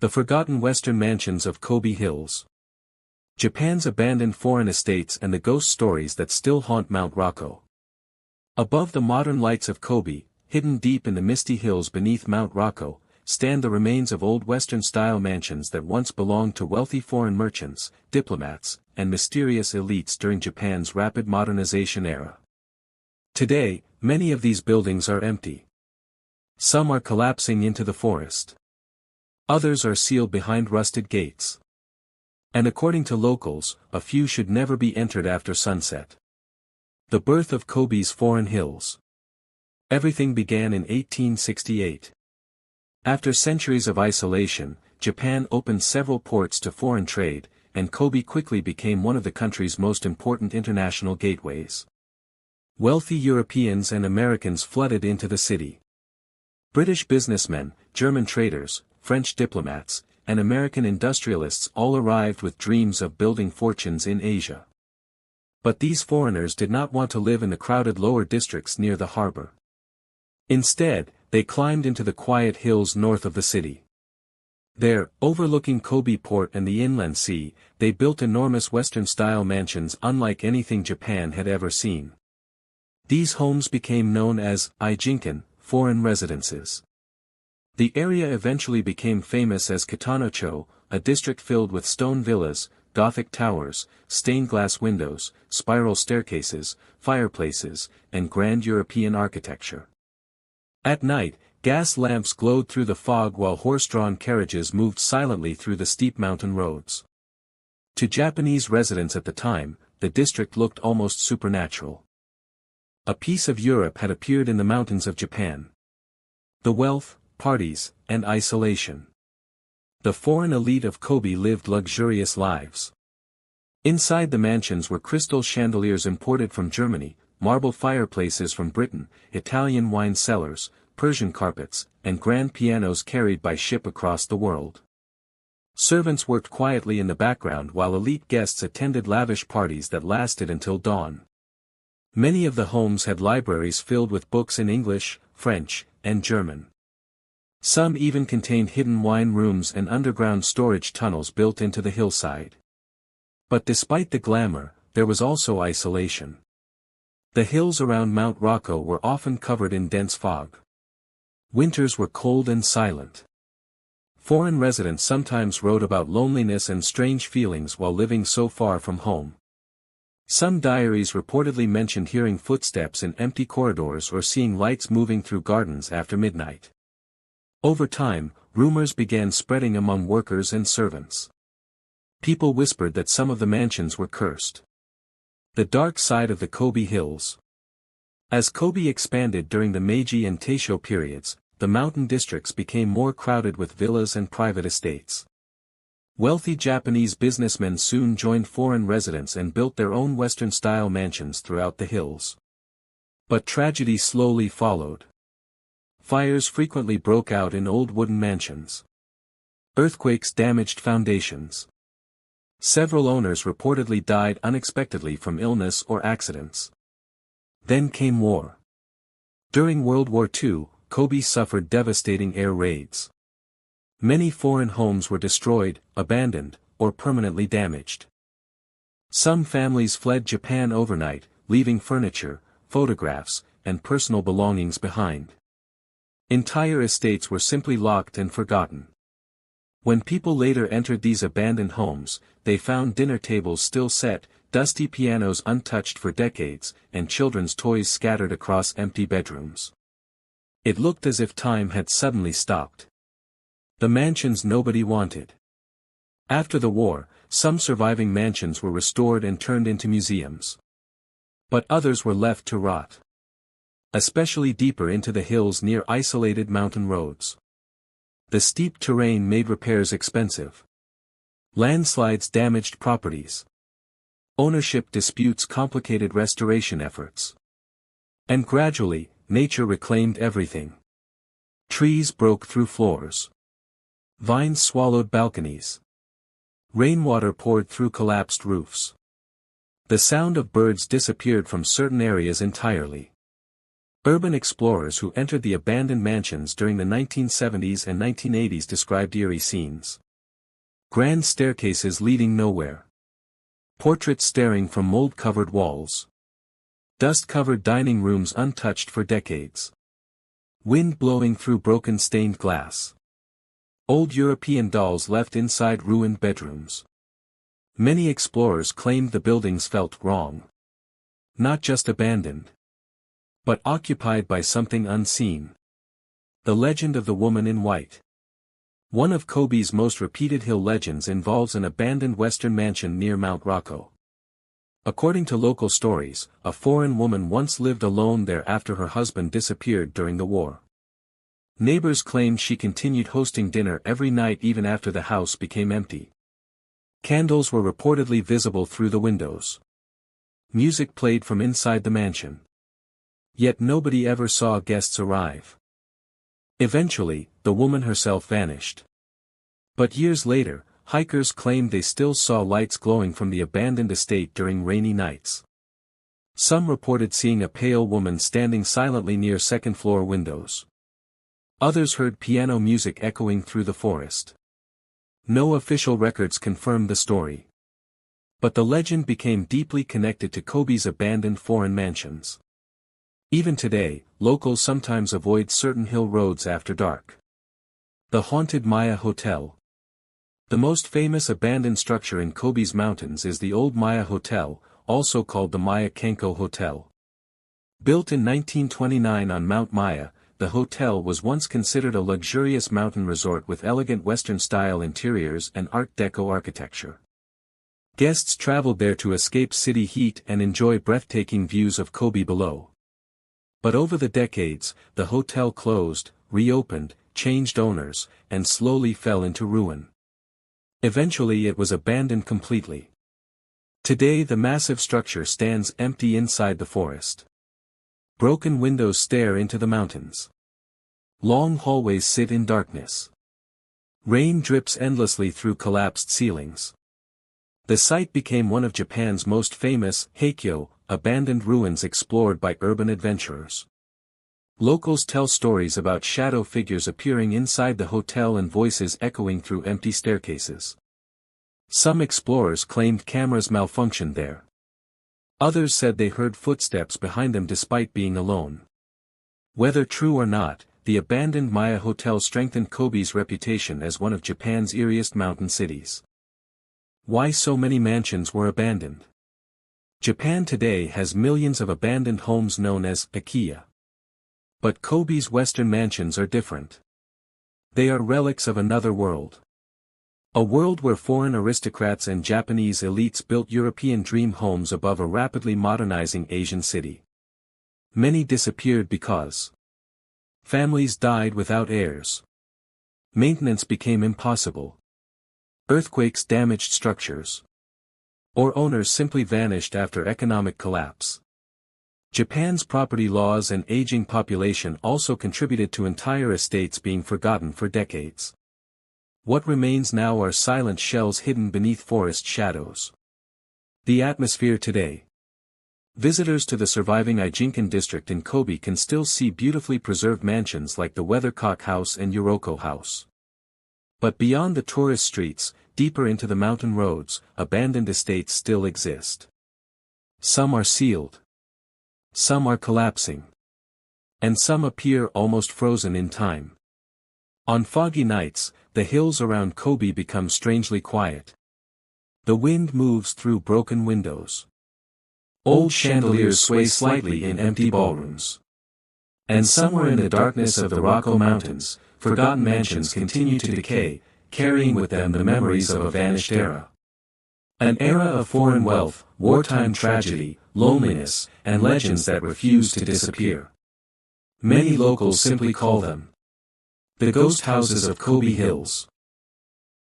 The Forgotten Western Mansions of Kobe Hills. Japan's abandoned foreign estates and the ghost stories that still haunt Mount Rako. Above the modern lights of Kobe, hidden deep in the misty hills beneath Mount Rako, stand the remains of old Western-style mansions that once belonged to wealthy foreign merchants, diplomats, and mysterious elites during Japan's rapid modernization era. Today, many of these buildings are empty. Some are collapsing into the forest. Others are sealed behind rusted gates. And according to locals, a few should never be entered after sunset. The birth of Kobe's foreign hills. Everything began in 1868. After centuries of isolation, Japan opened several ports to foreign trade, and Kobe quickly became one of the country's most important international gateways. Wealthy Europeans and Americans flooded into the city. British businessmen, German traders, French diplomats, and American industrialists all arrived with dreams of building fortunes in Asia. But these foreigners did not want to live in the crowded lower districts near the harbor. Instead, they climbed into the quiet hills north of the city. There, overlooking Kobe port and the inland sea, they built enormous Western-style mansions unlike anything Japan had ever seen. These homes became known as Ijinkan, foreign residences. The area eventually became famous as Kitanocho, a district filled with stone villas, Gothic towers, stained glass windows, spiral staircases, fireplaces, and grand European architecture. At night, gas lamps glowed through the fog while horse-drawn carriages moved silently through the steep mountain roads. To Japanese residents at the time, the district looked almost supernatural. A piece of Europe had appeared in the mountains of Japan. The wealth, parties, and isolation. The foreign elite of Kobe lived luxurious lives. Inside the mansions were crystal chandeliers imported from Germany, marble fireplaces from Britain, Italian wine cellars, Persian carpets, and grand pianos carried by ship across the world. Servants worked quietly in the background while elite guests attended lavish parties that lasted until dawn. Many of the homes had libraries filled with books in English, French, and German. Some even contained hidden wine rooms and underground storage tunnels built into the hillside. But despite the glamour, there was also isolation. The hills around Mount Rako were often covered in dense fog. Winters were cold and silent. Foreign residents sometimes wrote about loneliness and strange feelings while living so far from home. Some diaries reportedly mentioned hearing footsteps in empty corridors or seeing lights moving through gardens after midnight. Over time, rumors began spreading among workers and servants. People whispered that some of the mansions were cursed. The dark side of the Kobe Hills. As Kobe expanded during the Meiji and Taisho periods, the mountain districts became more crowded with villas and private estates. Wealthy Japanese businessmen soon joined foreign residents and built their own Western-style mansions throughout the hills. But tragedy slowly followed. Fires frequently broke out in old wooden mansions. Earthquakes damaged foundations. Several owners reportedly died unexpectedly from illness or accidents. Then came war. During World War II, Kobe suffered devastating air raids. Many foreign homes were destroyed, abandoned, or permanently damaged. Some families fled Japan overnight, leaving furniture, photographs, and personal belongings behind. Entire estates were simply locked and forgotten. When people later entered these abandoned homes, they found dinner tables still set, dusty pianos untouched for decades, and children's toys scattered across empty bedrooms. It looked as if time had suddenly stopped. The mansions nobody wanted. After the war, some surviving mansions were restored and turned into museums. But others were left to rot. Especially deeper into the hills near isolated mountain roads. The steep terrain made repairs expensive. Landslides damaged properties. Ownership disputes complicated restoration efforts. And gradually, nature reclaimed everything. Trees broke through floors. Vines swallowed balconies. Rainwater poured through collapsed roofs. The sound of birds disappeared from certain areas entirely. Urban explorers who entered the abandoned mansions during the 1970s and 1980s described eerie scenes. Grand staircases leading nowhere. Portraits staring from mold-covered walls. Dust-covered dining rooms untouched for decades. Wind blowing through broken stained glass. Old European dolls left inside ruined bedrooms. Many explorers claimed the buildings felt wrong. Not just abandoned, but occupied by something unseen. The legend of the woman in white. One of Kobe's most repeated hill legends involves an abandoned western mansion near Mount Rocco. According to local stories, a foreign woman once lived alone there after her husband disappeared during the war. Neighbors claimed she continued hosting dinner every night even after the house became empty. Candles were reportedly visible through the windows. Music played from inside the mansion. Yet nobody ever saw guests arrive. Eventually, the woman herself vanished. But years later, hikers claimed they still saw lights glowing from the abandoned estate during rainy nights. Some reported seeing a pale woman standing silently near second-floor windows. Others heard piano music echoing through the forest. No official records confirmed the story. But the legend became deeply connected to Kobe's abandoned foreign mansions. Even today, locals sometimes avoid certain hill roads after dark. The haunted Maya Hotel. The most famous abandoned structure in Kobe's mountains is the old Maya Hotel, also called the Maya Kenko Hotel. Built in 1929 on Mount Maya, the hotel was once considered a luxurious mountain resort with elegant Western-style interiors and Art Deco architecture. Guests traveled there to escape city heat and enjoy breathtaking views of Kobe below. But over the decades, the hotel closed, reopened, changed owners, and slowly fell into ruin. Eventually it was abandoned completely. Today the massive structure stands empty inside the forest. Broken windows stare into the mountains. Long hallways sit in darkness. Rain drips endlessly through collapsed ceilings. The site became one of Japan's most famous Heikyo, abandoned ruins explored by urban adventurers. Locals tell stories about shadow figures appearing inside the hotel and voices echoing through empty staircases. Some explorers claimed cameras malfunctioned there. Others said they heard footsteps behind them despite being alone. Whether true or not, the abandoned Maya Hotel strengthened Kobe's reputation as one of Japan's eeriest mountain cities. Why so many mansions were abandoned? Japan today has millions of abandoned homes known as ikiya. But Kobe's western mansions are different. They are relics of another world. A world where foreign aristocrats and Japanese elites built European dream homes above a rapidly modernizing Asian city. Many disappeared because families died without heirs. Maintenance became impossible. Earthquakes damaged structures. Or owners simply vanished after economic collapse. Japan's property laws and aging population also contributed to entire estates being forgotten for decades. What remains now are silent shells hidden beneath forest shadows. The atmosphere today. Visitors to the surviving Ijinkan district in Kobe can still see beautifully preserved mansions like the Weathercock House and Yoroko House. But beyond the tourist streets, deeper into the mountain roads, abandoned estates still exist. Some are sealed. Some are collapsing. And some appear almost frozen in time. On foggy nights, the hills around Kobe become strangely quiet. The wind moves through broken windows. Old chandeliers sway slightly in empty ballrooms. And somewhere in the darkness of the Rocco Mountains, forgotten mansions continue to decay, carrying with them the memories of a vanished era. An era of foreign wealth, wartime tragedy, loneliness, and legends that refuse to disappear. Many locals simply call them the ghost houses of Kobe Hills.